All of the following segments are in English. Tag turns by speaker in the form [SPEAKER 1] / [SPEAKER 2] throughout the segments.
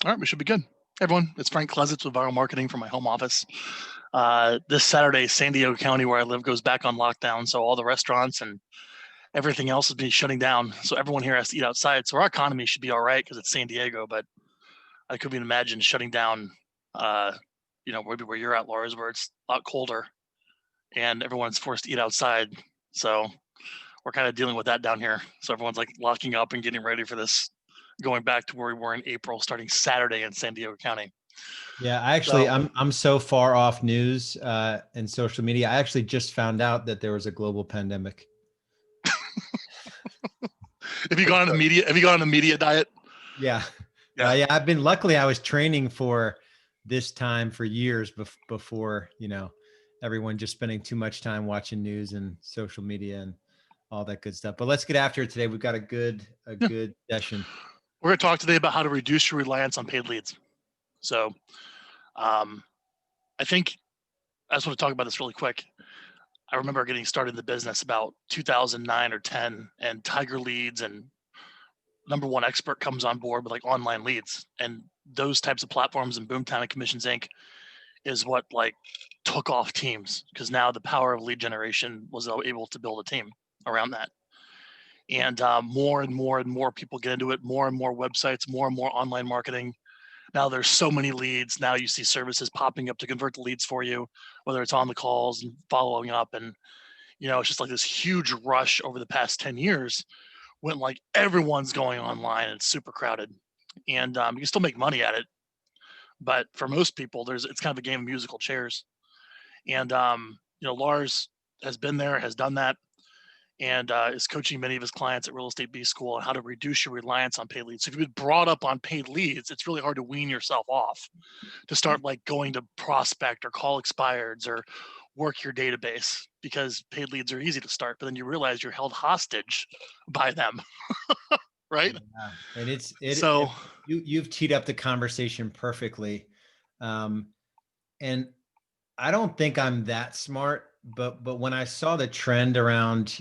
[SPEAKER 1] All right, we should be good. Hey everyone, it's Frank Klesitz with Viral Marketing from my home office. This Saturday, San Diego County, where I live, goes back on lockdown. So all the restaurants and everything else is being shutting down. So everyone here has to eat outside. So our economy should be all right because it's San Diego. But I couldn't even imagine shutting down, uh, maybe where you're at, Lars, where it's a lot colder and everyone's forced to eat outside. So we're kind of dealing with that down here. So everyone's like locking up and getting ready for this, going back to where we were in April, starting Saturday in San Diego County.
[SPEAKER 2] Yeah,
[SPEAKER 1] So
[SPEAKER 2] I'm so far off news and social media. I actually just found out that there was a global pandemic.
[SPEAKER 1] Have you gone on a media? Have you gone on a media diet?
[SPEAKER 2] Yeah.
[SPEAKER 1] Yeah.
[SPEAKER 2] Yeah, luckily I was training for this time for years before, everyone just spending too much time watching news and social media and all that good stuff. But let's get after it today. We've got a
[SPEAKER 1] Yeah.
[SPEAKER 2] good session.
[SPEAKER 1] We're going to talk today about how to reduce your reliance on paid leads. So, I think I just want to talk about this really quick. I remember getting started in the business about 2009 or 10, and Tiger Leads and Number One Expert comes on board with like online leads, and those types of platforms and Boomtown and Commissions Inc. is what like took off teams, because now the power of lead generation was able to build a team around that. And more and more and more people get into it, more and more websites, more and more online marketing. Now there's so many leads. Now you see services popping up to convert the leads for you, whether it's on the calls and following up. And, it's just like this huge rush over the past 10 years when like everyone's going online and it's super crowded. And you can still make money at it. But for most people, it's kind of a game of musical chairs. And, Lars has been there, has done that, and is coaching many of his clients at Real Estate B School on how to reduce your reliance on paid leads. So if you've been brought up on paid leads, it's really hard to wean yourself off to start like going to prospect or call expireds or work your database, because paid leads are easy to start, but then you realize you're held hostage by them, right?
[SPEAKER 2] Yeah. And
[SPEAKER 1] So
[SPEAKER 2] you've teed up the conversation perfectly. And I don't think I'm that smart, but when I saw the trend around,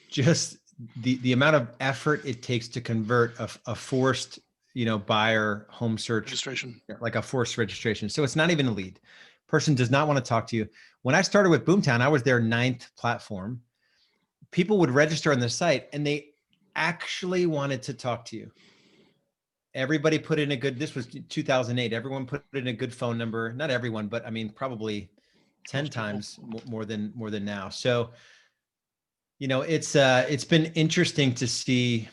[SPEAKER 2] just the amount of effort it takes to convert a forced, buyer home search,
[SPEAKER 1] registration.
[SPEAKER 2] like a forced registration. So it's not even a lead. Person does not want to talk to you. When I started with Boomtown, I was their 9th platform. People would register on the site and they actually wanted to talk to you. Everybody put in this was 2008. Everyone put in a good phone number. Not everyone, but I mean, probably 10 times more than now. So, it's been interesting to see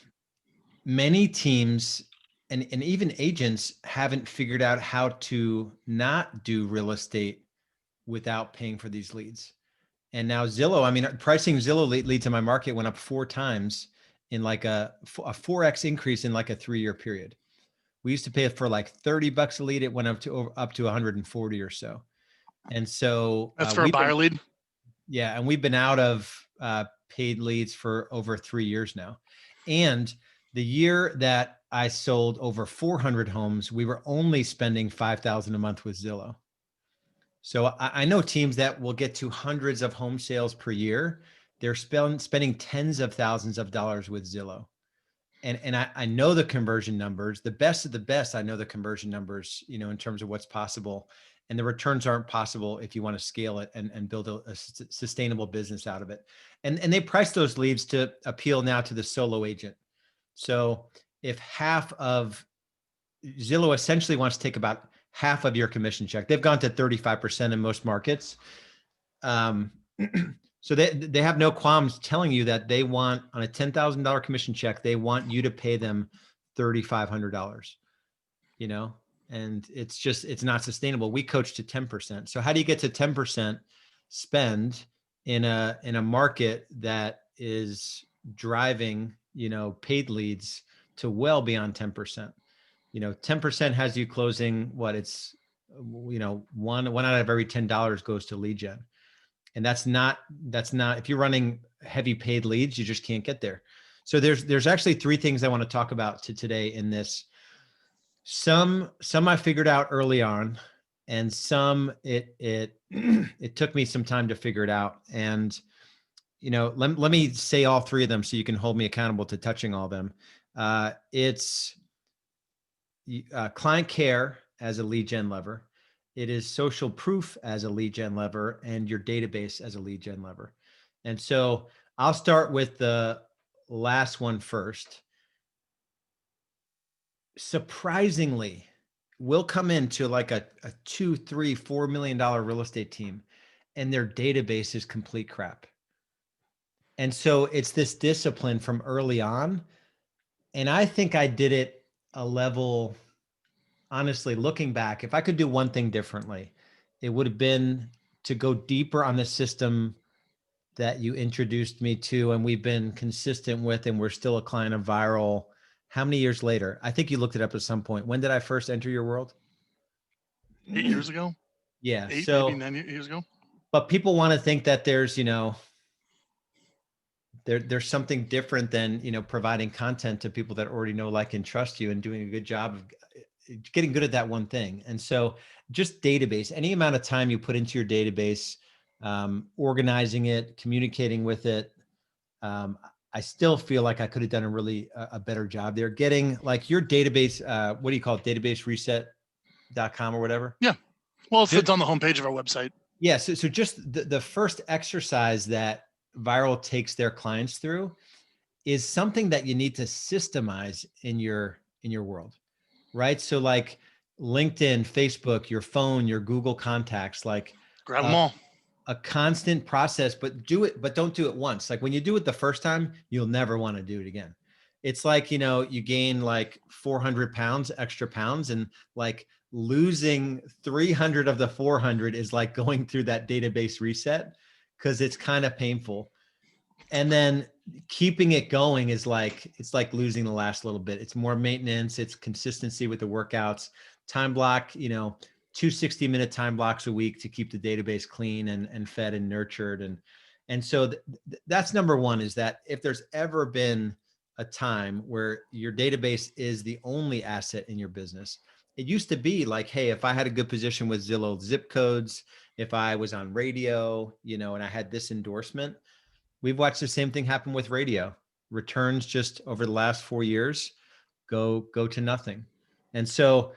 [SPEAKER 2] many teams and even agents haven't figured out how to not do real estate without paying for these leads. And now Zillow, I mean, pricing Zillow leads in my market went up 4 times in like a 4x increase in like a 3-year period. We used to pay it for like $30 a lead. It went up to 140 or so. And so
[SPEAKER 1] that's for a buyer lead.
[SPEAKER 2] Yeah. And we've been out of paid leads for over 3 years now. And the year that I sold over 400 homes, we were only spending $5,000 a month with Zillow. So I know teams that will get to hundreds of home sales per year. They're spending tens of thousands of dollars with Zillow. And I know the conversion numbers, the best of the best. I know the conversion numbers, in terms of what's possible, and the returns aren't possible if you want to scale it and build a sustainable business out of it. And they price those leads to appeal now to the solo agent. So if half of Zillow essentially wants to take about half of your commission check, they've gone to 35% in most markets. So they have no qualms telling you that they want, on a $10,000 commission check, they want you to pay them $3,500, and it's not sustainable. We coach to 10%. So how do you get to 10% spend in a market that is driving, paid leads to well beyond 10%? 10% has you closing one out of every $10 goes to lead gen. And that's not, if you're running heavy paid leads, you just can't get there. So there's actually 3 things I want to talk about today in this. Some I figured out early on, and some it took me some time to figure it out. And, let me say all 3 of them so you can hold me accountable to touching all of them. It's client care as a lead gen lever. It is social proof as a lead gen lever, and your database as a lead gen lever. And so I'll start with the last one first. Surprisingly, we'll come into like a $2, $3, $4 million real estate team, and their database is complete crap. And so it's this discipline from early on. And I think I did it a level, honestly, looking back, if I could do one thing differently, it would have been to go deeper on the system that you introduced me to and we've been consistent with, and we're still a client of Viral. How many years later? I think you looked it up at some point. When did I first enter your world?
[SPEAKER 1] 8 years ago.
[SPEAKER 2] Yeah.
[SPEAKER 1] Eight,
[SPEAKER 2] So,
[SPEAKER 1] maybe 9 years ago.
[SPEAKER 2] but people want to think that there's, there's something different than, providing content to people that already know, like, and trust you and doing a good job of getting good at that one thing. And so just database, any amount of time you put into your database, organizing it, communicating with it. I still feel like I could have done a better job there. Getting like your database, what do you call it? Databasereset.com or whatever.
[SPEAKER 1] Yeah. Well, it's on the homepage of our website.
[SPEAKER 2] Yeah. So just the first exercise that Viral takes their clients through is something that you need to systemize in your world, right? So like LinkedIn, Facebook, your phone, your Google contacts, like
[SPEAKER 1] Grab them all.
[SPEAKER 2] a constant process, but don't do it once. Like when you do it the first time, you'll never want to do it again. It's like, you gain like 400 pounds, extra pounds, and like losing 300 of the 400 is like going through that database reset because it's kind of painful. And then keeping it going is like, it's like losing the last little bit. It's more maintenance. It's consistency with the workouts, time block, 2 60-minute time blocks a week to keep the database clean and fed and nurtured. And so that's number one, is that if there's ever been a time where your database is the only asset in your business, it used to be like, hey, if I had a good position with Zillow zip codes, if I was on radio, and I had this endorsement. We've watched the same thing happen with radio. Returns just over the last 4 years go to nothing. And so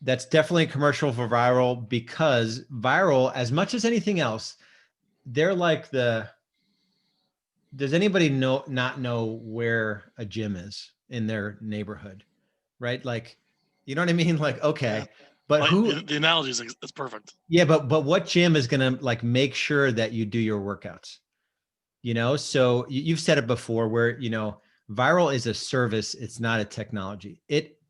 [SPEAKER 2] that's definitely a commercial for Viral, because Viral, as much as anything else, they're like does anybody not know where a gym is in their neighborhood, right? Like, you know what I mean? Like, okay,
[SPEAKER 1] Yeah.
[SPEAKER 2] but
[SPEAKER 1] Like,
[SPEAKER 2] who?
[SPEAKER 1] the analogy is it's perfect.
[SPEAKER 2] Yeah, but what gym is going to like make sure that you do your workouts? So you've said it before where, Viral is a service. It's not a technology.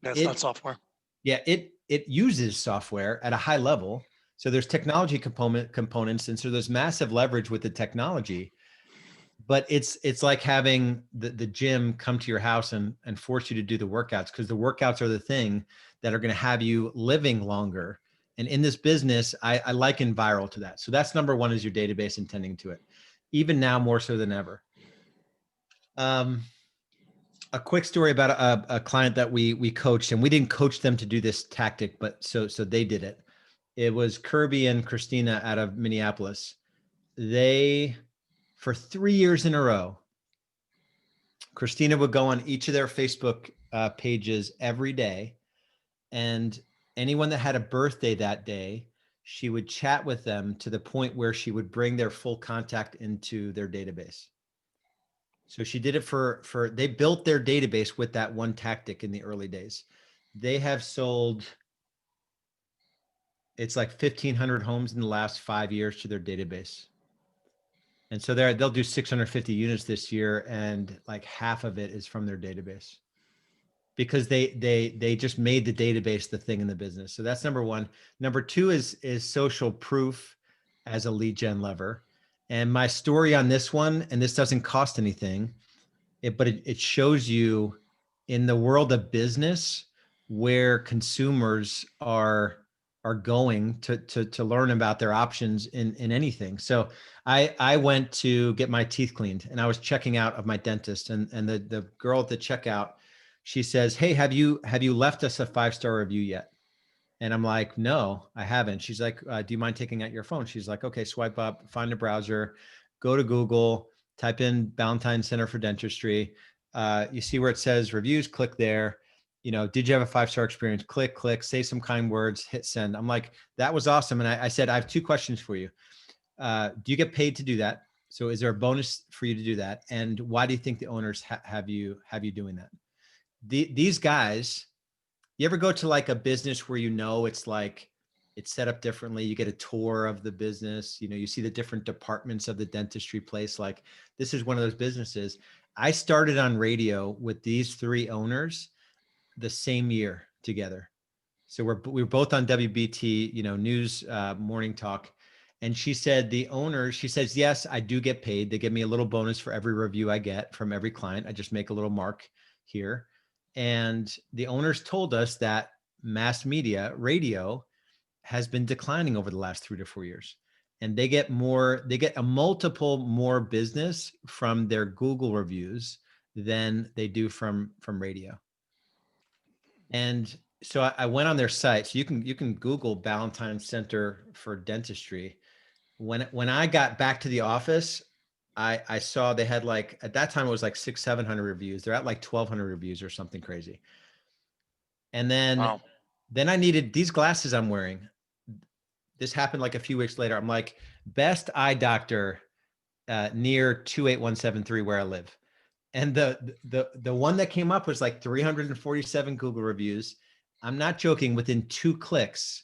[SPEAKER 1] That's not software.
[SPEAKER 2] Yeah, it uses software at a high level. So there's technology components. And so there's massive leverage with the technology, but it's like having the gym come to your house and force you to do the workouts, because the workouts are the thing that are going to have you living longer. And in this business, I liken Viral to that. So that's number one, is your database and tending to it, even now more so than ever. A quick story about a client that we coached, and we didn't coach them to do this tactic, but so they did it. It was Kirby and Christina out of Minneapolis. They, for 3 years in a row, Christina would go on each of their Facebook pages every day, and anyone that had a birthday that day, she would chat with them to the point where she would bring their full contact into their database. So she did it they built their database with that one tactic in the early days. They have sold, it's like 1,500 homes in the last 5 years to their database. And so they'll do 650 units this year, and like half of it is from their database, because they just made the database the thing in the business. So that's number one. Number two is social proof as a lead gen lever. And my story on this one, and this doesn't cost anything, but it shows you in the world of business where consumers are going to learn about their options in anything. So I went to get my teeth cleaned, and I was checking out of my dentist, and the girl at the checkout, she says, "Hey, have you left us a 5-star review yet?" And I'm like, "No, I haven't." She's like, "Do you mind taking out your phone?" She's like, "Okay, swipe up, find a browser, go to Google, type in Ballantyne Center for Dentistry. You see where it says reviews, click there." did you have a 5-star experience? Click, click, say some kind words, hit send. I'm like, that was awesome. And I said, I have 2 questions for you. Do you get paid to do that? So is there a bonus for you to do that? And why do you think the owners have you doing that? These guys, you ever go to like a business where it's like it's set up differently? You get a tour of the business, you see the different departments of the dentistry place. Like, this is one of those businesses. I started on radio with these 3 owners the same year together. So we were both on WBT, news, morning talk. And she said, she says, yes, I do get paid. They give me a little bonus for every review I get from every client. I just make a little mark here. And the owners told us that mass media, radio, has been declining over the last 3 to 4 years. And they get a multiple more business from their Google reviews than they do from radio. And so I went on their site. So you can Google Ballantyne Center for Dentistry. When I got back to the office, I saw they had like, at that time it was like 600-700 reviews. They're at like 1,200 reviews or something crazy. And then I needed these glasses I'm wearing. This happened like a few weeks later. I'm like, best eye doctor near 28173 where I live. And the one that came up was like 347 Google reviews. I'm not joking. Within 2 clicks,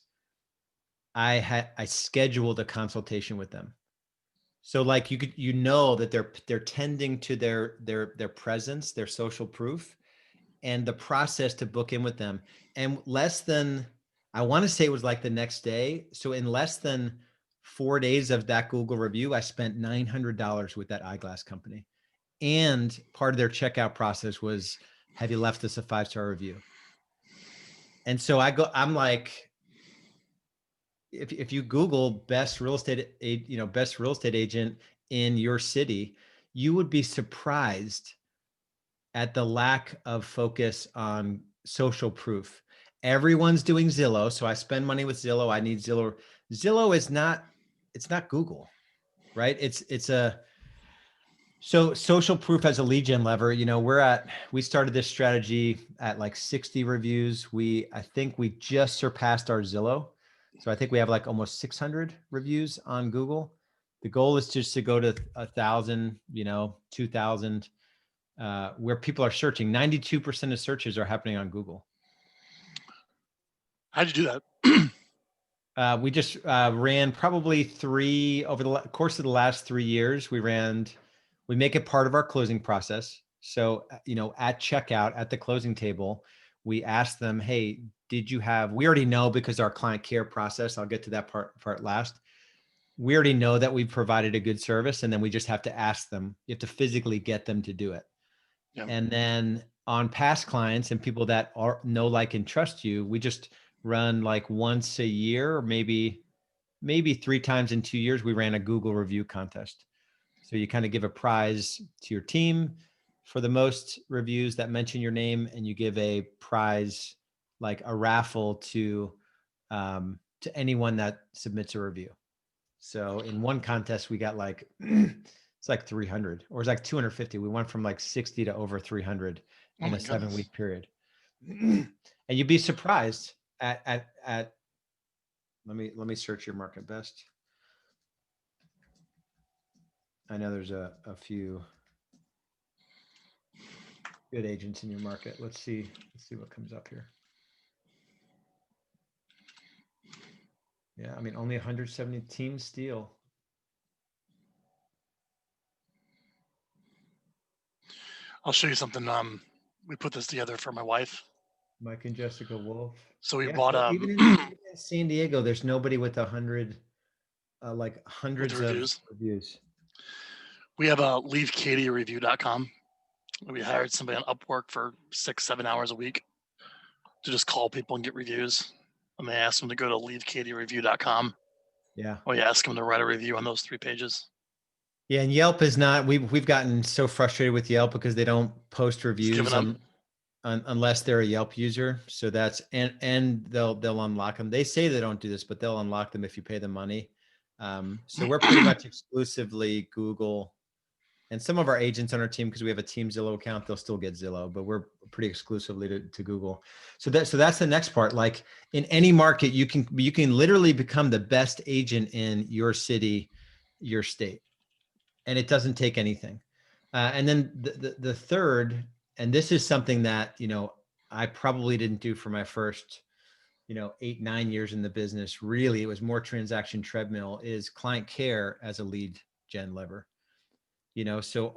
[SPEAKER 2] I scheduled a consultation with them. So like that they're tending to their presence, their social proof, and the process to book in with them. And I want to say it was like the next day. So in less than 4 days of that Google review, I spent $900 with that eyeglass company. And part of their checkout process was, have you left us a 5-star review? And so I'm like, if you Google best real estate agent in your city, you would be surprised at the lack of focus on social proof. Everyone's doing Zillow. So I spend money with Zillow. I need Zillow. Zillow is it's not Google, right? So social proof as a lead gen lever, we started this strategy at like 60 reviews. I think we just surpassed our Zillow. So I think we have like almost 600 reviews on Google. The goal is just to go to 1,000, 2,000, where people are searching. 92% of searches are happening on Google.
[SPEAKER 1] How'd you do that?
[SPEAKER 2] We just ran probably 3 over the course of the last 3 years. We make it part of our closing process. So, at checkout, at the closing table, we ask them, hey, we already know because our client care process, I'll get to that part last. We already know that we've provided a good service, and then we just have to ask them. You have to physically get them to do it. Yeah. And then on past clients and people that know, like, and trust you, we just run like once a year, or maybe 3 times in 2 years, we ran a Google review contest. So you kind of give a prize to your team for the most reviews that mention your name, and you give a prize, like a raffle to anyone that submits a review. So in one contest, we got like, it's like 300, or it's like 250. We went from like 60 to over 300 in a 7-week period. And you'd be surprised at let me search your market best. I know there's a few good agents in your market. Let's see what comes up here. Yeah, I mean, only 170 team steal.
[SPEAKER 1] I'll show you something. We put this together for my wife.
[SPEAKER 2] Mike and Jessica Wolf.
[SPEAKER 1] So we bought
[SPEAKER 2] even in San Diego, there's nobody with 100, like hundreds of reviews.
[SPEAKER 1] We have a leavekatiereview.com. We hired somebody on Upwork for 6-7 hours a week to just call people and get reviews. And they ask them to go to leavekatiereview.com.
[SPEAKER 2] Yeah.
[SPEAKER 1] Or you ask them to write a review on those 3 pages.
[SPEAKER 2] Yeah, and Yelp is not. We've gotten so frustrated with Yelp because they don't post reviews unless they're a Yelp user. So that's and they'll unlock them. They say they don't do this, but they'll unlock them if you pay them money. So we're pretty much exclusively Google. And some of our agents on our team, because we have a team Zillow account, they'll still get Zillow, but we're pretty exclusively to Google. So that's the next part. Like in any market, you can literally become the best agent in your city, your state, and it doesn't take anything. And then the third, and this is something that, I probably didn't do for my first, 8, 9 years in the business. Really, it was more transaction treadmill, is client care as a lead gen lever. So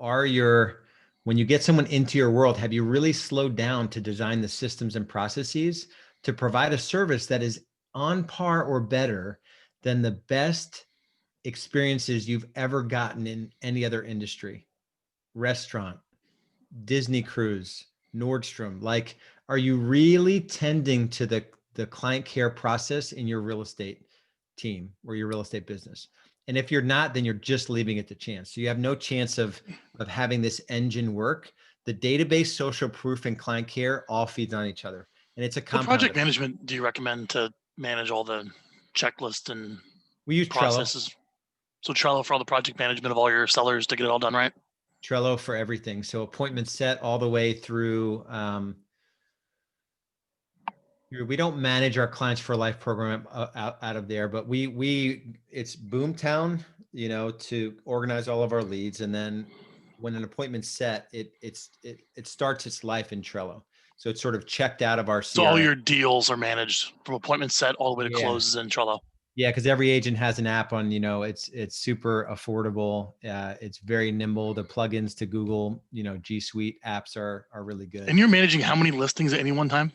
[SPEAKER 2] when you get someone into your world, have you really slowed down to design the systems and processes to provide a service that is on par or better than the best experiences you've ever gotten in any other industry? Restaurant, Disney cruise, Nordstrom. Like, are you really tending to the client care process in your real estate team or your real estate business? And if you're not, then you're just leaving it to chance. So you have no chance of having this engine work. The database, social proof, and client care all feeds on each other. And it's a
[SPEAKER 1] What
[SPEAKER 2] compound
[SPEAKER 1] project
[SPEAKER 2] effect.
[SPEAKER 1] management do you recommend to manage all the checklists and
[SPEAKER 2] We use
[SPEAKER 1] processes? So Trello for all the project management of all your sellers to get it all done right?
[SPEAKER 2] Trello for everything. So appointment set all the way through. We don't manage our clients for life program out of there, but it's Boomtown, to organize all of our leads. And then when an appointment's set, it starts its life in Trello. So it's sort of checked out of our CRM.
[SPEAKER 1] So all your deals are managed from appointment set all the way to closes in Trello.
[SPEAKER 2] Yeah, because every agent has an app on, it's super affordable. It's very nimble. The plugins to Google, G Suite apps are really good.
[SPEAKER 1] And you're managing how many listings at any one time?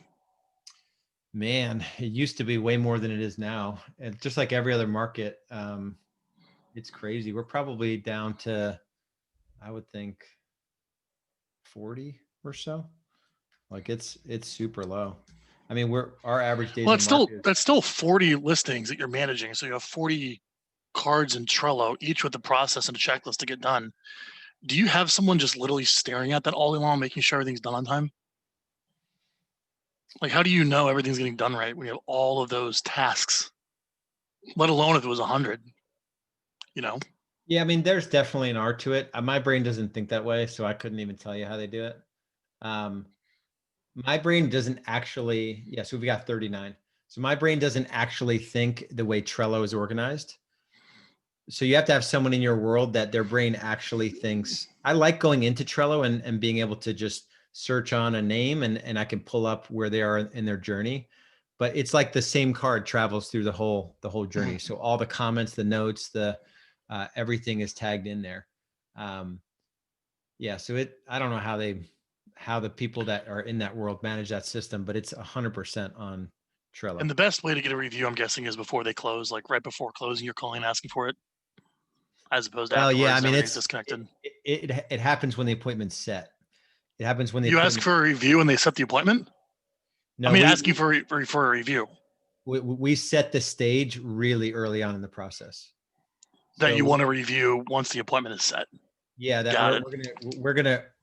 [SPEAKER 2] Man, it used to be way more than it is now. And just like every other market, it's crazy. We're probably down to, I would think, 40 or so. Like it's super low. I mean, our average days.
[SPEAKER 1] Well, that's still 40 listings that you're managing. So you have 40 cards in Trello, each with a process and a checklist to get done. Do you have someone just literally staring at that all day long, making sure everything's done on time? Like, how do you know everything's getting done right when you have all of those tasks, let alone if it was 100,
[SPEAKER 2] Yeah, I mean, there's definitely an art to it. My brain doesn't think that way, so I couldn't even tell you how they do it. My brain doesn't actually, so we've got 39. So my brain doesn't actually think the way Trello is organized. So you have to have someone in your world that their brain actually thinks. I like going into Trello and being able to just search on a name and I can pull up where they are in their journey. But it's like the same card travels through the whole journey. So all the comments, the notes, everything is tagged in there. So I don't know how the people that are in that world manage that system, but it's 100% on Trello.
[SPEAKER 1] And the best way to get a review, I'm guessing, is before they close, like right before closing, you're calling and asking for it, as opposed to afterwards.
[SPEAKER 2] Yeah, I mean,
[SPEAKER 1] it's disconnected.
[SPEAKER 2] It happens when the appointment's set. It happens when
[SPEAKER 1] you ask for a review and they set the appointment. No, I mean, asking for a review.
[SPEAKER 2] We set the stage really early on in the process.
[SPEAKER 1] That you want to review once the appointment is set.
[SPEAKER 2] Yeah, that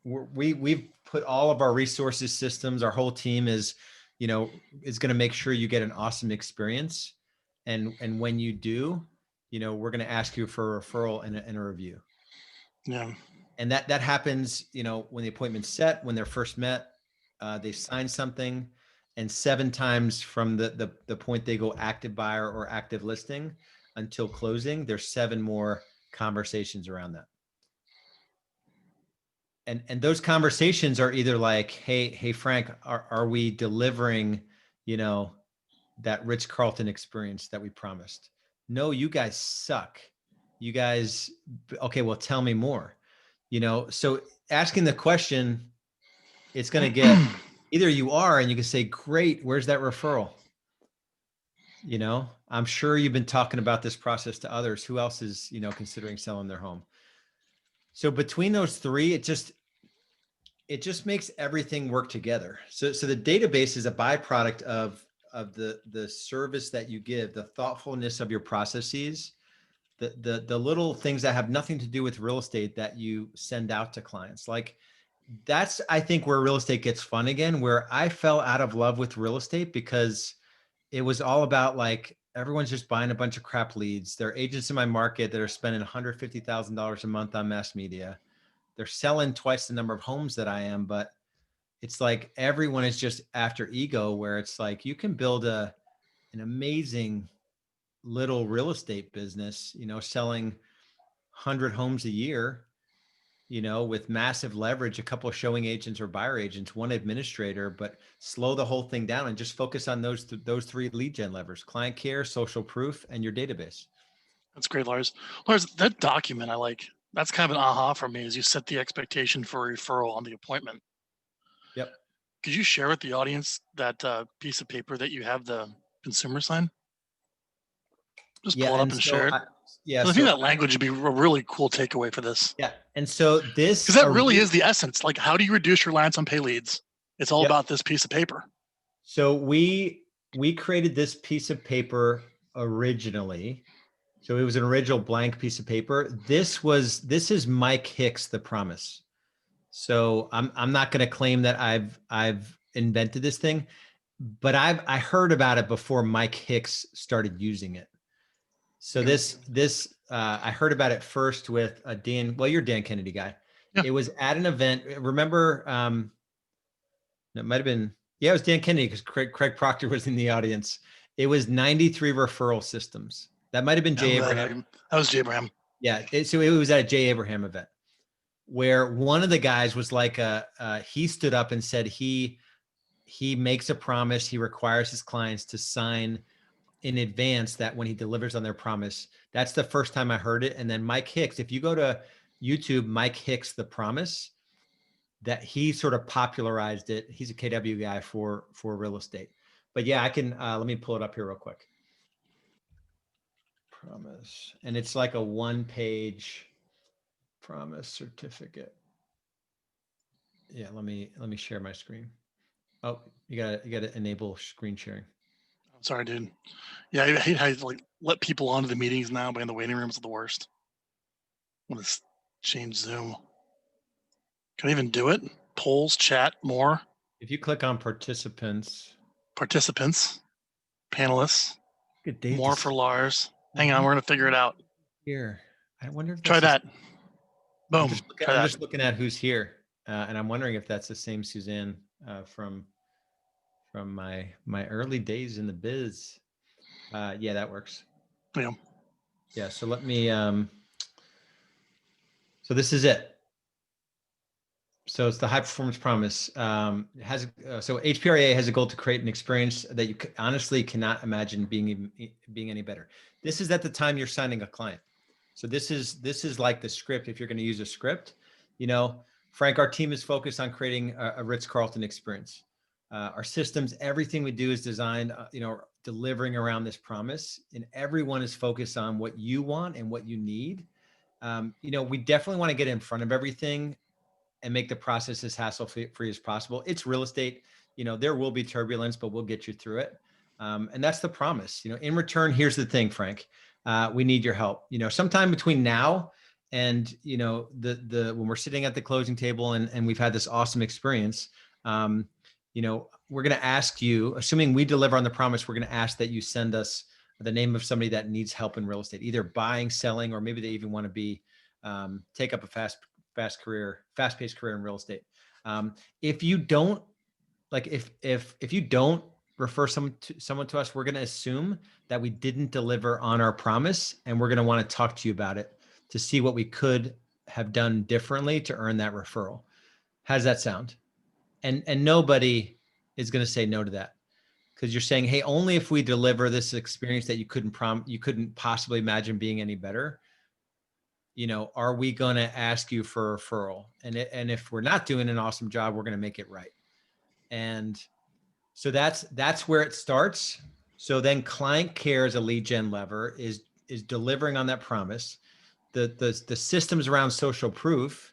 [SPEAKER 2] we've put all of our resources, systems, our whole team is going to make sure you get an awesome experience. And when you do, we're going to ask you for a referral and a review.
[SPEAKER 1] Yeah.
[SPEAKER 2] And that happens, when the appointment's set, when they're first met, they sign something, and 7 times from the point they go active buyer or active listing until closing, there's 7 more conversations around that. And those conversations are either like, hey, Frank, are we delivering, that Ritz-Carlton experience that we promised? No, you guys suck. You guys, okay, well, tell me more. So asking the question, it's going to get either you are, and you can say, great, where's that referral? I'm sure you've been talking about this process to others. Who else is, considering selling their home? So between those 3, it just makes everything work together. So the database is a byproduct of the service that you give, the thoughtfulness of your processes, the little things that have nothing to do with real estate that you send out to clients. Like, that's, I think, where real estate gets fun again, where I fell out of love with real estate because it was all about, like, everyone's just buying a bunch of crap leads. There are agents in my market that are spending $150,000 a month on mass media. They're selling twice the number of homes that I am, but it's like everyone is just after ego, where it's like you can build an amazing little real estate business, selling 100 homes a year, with massive leverage, a couple of showing agents or buyer agents, one administrator, but slow the whole thing down and just focus on those three lead gen levers: client care, social proof, and your database.
[SPEAKER 1] That's great, Lars. Lars, that document I like. That's kind of an aha for me, as you set the expectation for a referral on the appointment.
[SPEAKER 2] Yep.
[SPEAKER 1] Could you share with the audience that piece of paper that you have the consumer sign? Just
[SPEAKER 2] Yeah.
[SPEAKER 1] pull it up
[SPEAKER 2] And
[SPEAKER 1] and
[SPEAKER 2] so,
[SPEAKER 1] share it.
[SPEAKER 2] yeah.
[SPEAKER 1] I think
[SPEAKER 2] So
[SPEAKER 1] that language would be a really cool takeaway for this.
[SPEAKER 2] yeah. And so
[SPEAKER 1] Because that really is the essence. Like, how do you reduce your reliance on pay leads? It's all
[SPEAKER 2] yep.
[SPEAKER 1] about this piece of paper.
[SPEAKER 2] So we created this piece of paper originally. So it was an original blank piece of paper. This is Mike Hicks, The Promise. So I'm not going to claim that I've invented this thing, but I heard about it before Mike Hicks started using it. So I heard about it first with Dan. Well, you're a Dan Kennedy guy.
[SPEAKER 1] Yeah.
[SPEAKER 2] It was at an event. Remember, it might have been, yeah, it was Dan Kennedy, because Craig Proctor was in the audience. It was 93 referral systems. That might have been Jay Abraham.
[SPEAKER 1] That was Jay Abraham.
[SPEAKER 2] Yeah. So it was at a Jay Abraham event, where one of the guys was like he stood up and said he makes a promise. He requires his clients to sign in advance that when he delivers on their promise. That's the first time I heard it. And then Mike Hicks, if you go to YouTube, Mike Hicks, The Promise, that he sort of popularized it. He's a KW guy for real estate. But yeah, I can, let me pull it up here real quick. Promise. And it's like a 1-page promise certificate. Yeah, let me share my screen. Oh, you gotta enable screen sharing.
[SPEAKER 1] I'm sorry, dude. Yeah, I hate how you like let people onto the meetings now, but in the waiting rooms are the worst. I'm gonna change Zoom. Can I even do it? Polls, chat, more.
[SPEAKER 2] If you click on participants,
[SPEAKER 1] panelists,
[SPEAKER 2] good date
[SPEAKER 1] more for Lars. Hang on, we're gonna figure it out.
[SPEAKER 2] Here, I wonder if
[SPEAKER 1] try that. Boom.
[SPEAKER 2] I'm just looking at who's here, and I'm wondering if that's the same Suzanne from my early days in the biz. Yeah, that works.
[SPEAKER 1] Yeah.
[SPEAKER 2] Yeah. So let me. So this is it. So it's the high performance promise. So HPRA has a goal to create an experience that you honestly cannot imagine being any better. This is at the time you're signing a client. So this is like the script. If you're going to use a script, Frank, our team is focused on creating a Ritz-Carlton experience. Our systems, everything we do is designed, delivering around this promise, and everyone is focused on what you want and what you need. We definitely want to get in front of everything and make the process as hassle-free as possible. It's real estate. There will be turbulence, but we'll get you through it. And that's the promise. In return, here's the thing, Frank. We need your help. Sometime between now and the when we're sitting at the closing table and we've had this awesome experience, we're going to ask you, assuming we deliver on the promise, we're going to ask that you send us the name of somebody that needs help in real estate, either buying, selling, or maybe they even want to be take up a fast-paced career in real estate. If you don't if you don't refer someone to us, we're going to assume that we didn't deliver on our promise, and we're going to want to talk to you about it to see what we could have done differently to earn that referral. How does that sound? And nobody is going to say no to that, because you're saying, hey, only if we deliver this experience that you couldn't possibly imagine being any better, are we going to ask you for a referral? And if we're not doing an awesome job, we're going to make it right. And so that's where it starts. So then client care as a lead gen lever is delivering on that promise. The systems around social proof,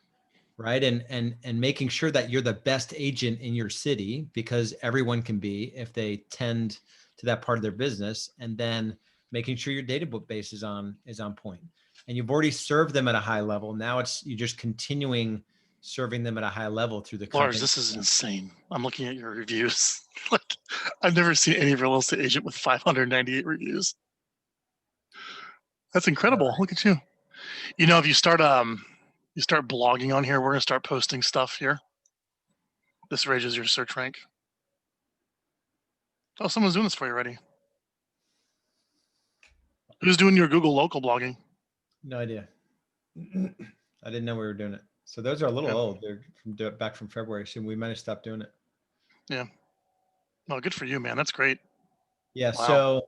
[SPEAKER 2] right? And making sure that you're the best agent in your city, because everyone can be if they tend to that part of their business. And then making sure your database is on point. And you've already served them at a high level. Now you're just continuing serving them at a high level through the company.
[SPEAKER 1] Lars, this is insane. I'm looking at your reviews. Like, I've never seen any real estate agent with 598 reviews. That's incredible. Look at you. If you start blogging on here, we're gonna start posting stuff here. This raises your search rank. Oh, someone's doing this for you already. Who's doing your Google local blogging?
[SPEAKER 2] No idea. I didn't know we were doing it. So those are a little old. They're back from February, so we might have stopped doing it.
[SPEAKER 1] Yeah. Well, good for you, man. That's great.
[SPEAKER 2] Yeah.
[SPEAKER 1] Wow.
[SPEAKER 2] So,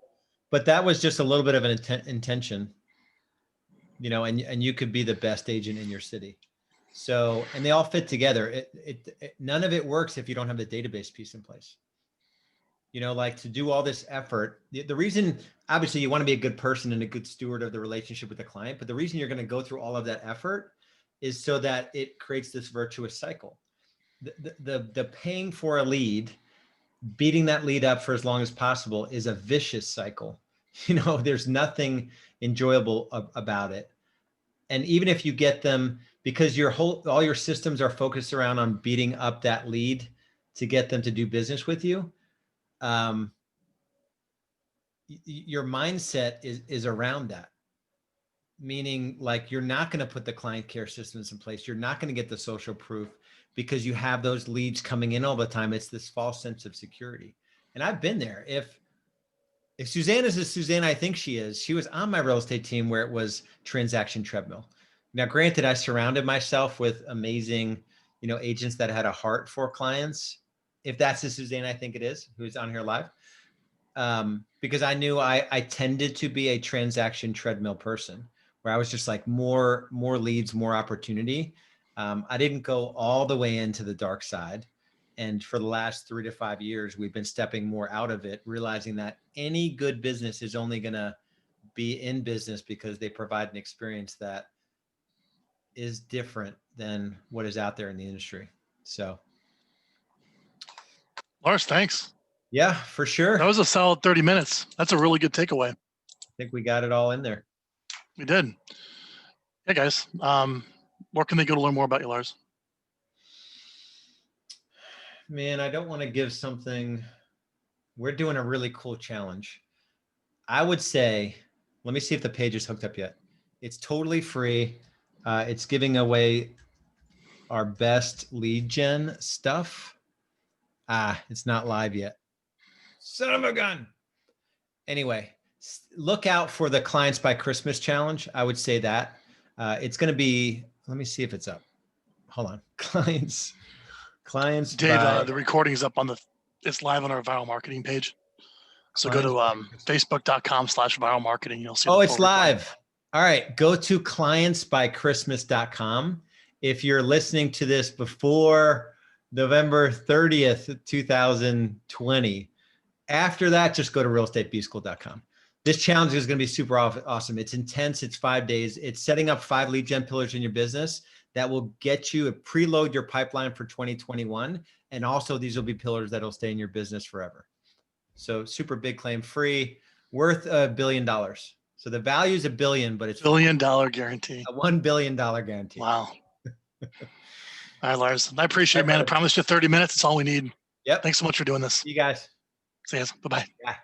[SPEAKER 2] but that was just a little bit of an intention, you know, and you could be the best agent in your city. So, and they all fit together. None of it works if you don't have the database piece in place. You know, like to do all this effort. The reason, obviously, you want to be a good person and a good steward of the relationship with the client, but the reason you're going to go through all of that effort is so that it creates this virtuous cycle. The paying for a lead, beating that lead up for as long as possible is a vicious cycle. You know, there's nothing enjoyable about it. And even if you get them, because all your systems are focused around on beating up that lead to get them to do business with you, your mindset is around that. Meaning, like, you're not going to put the client care systems in place. You're not going to get the social proof because you have those leads coming in all the time. It's this false sense of security. And I've been there. If Suzanne is as Suzanne I think she is, she was on my real estate team where it was transaction treadmill. Now, granted, I surrounded myself with amazing, you know, agents that had a heart for clients. If that's the Suzanne I think it is, who's on here live, because I knew I tended to be a transaction treadmill person, where I was just like more leads, more opportunity. I didn't go all the way into the dark side. And for the last 3 to 5 years, we've been stepping more out of it, realizing that any good business is only going to be in business because they provide an experience that is different than what is out there in the industry. So,
[SPEAKER 1] Lars, thanks.
[SPEAKER 2] Yeah, for sure.
[SPEAKER 1] That was a solid 30 minutes. That's a really good takeaway.
[SPEAKER 2] I think we got it all in there.
[SPEAKER 1] We did. Hey, guys. Where can they go to learn more about you, Lars?
[SPEAKER 2] Man, I don't want to give something. We're doing a really cool challenge. I would say, let me see if the page is hooked up yet. It's totally free. It's giving away our best lead gen stuff. It's not live yet. Son of a gun. Anyway, look out for the Clients by Christmas challenge. I would say that. It's going to be, let me see if it's up. Hold on. Clients
[SPEAKER 1] Dave,
[SPEAKER 2] by,
[SPEAKER 1] the recording is up it's live on our viral marketing page. So go to facebook.com/viral marketing. You'll see.
[SPEAKER 2] Oh, it's live. All right. Go to clientsbychristmas.com. If you're listening to this before November 30th, 2020, after that, just go to realestatebschool.com. This challenge is going to be super awesome. It's intense. It's 5 days. It's setting up 5 lead gen pillars in your business that will get you preload your pipeline for 2021. And also these will be pillars that'll stay in your business forever. So super big claim, free, worth $1 billion. So the value is $1 billion, but it's
[SPEAKER 1] $1 billion guarantee.
[SPEAKER 2] A $1 billion guarantee.
[SPEAKER 1] Wow. All right, Lars. I appreciate it, man. I promised you 30 minutes. It's all we need.
[SPEAKER 2] Yep.
[SPEAKER 1] Thanks so much for doing this.
[SPEAKER 2] See you guys.
[SPEAKER 1] See you guys. Bye-bye.
[SPEAKER 2] Yeah.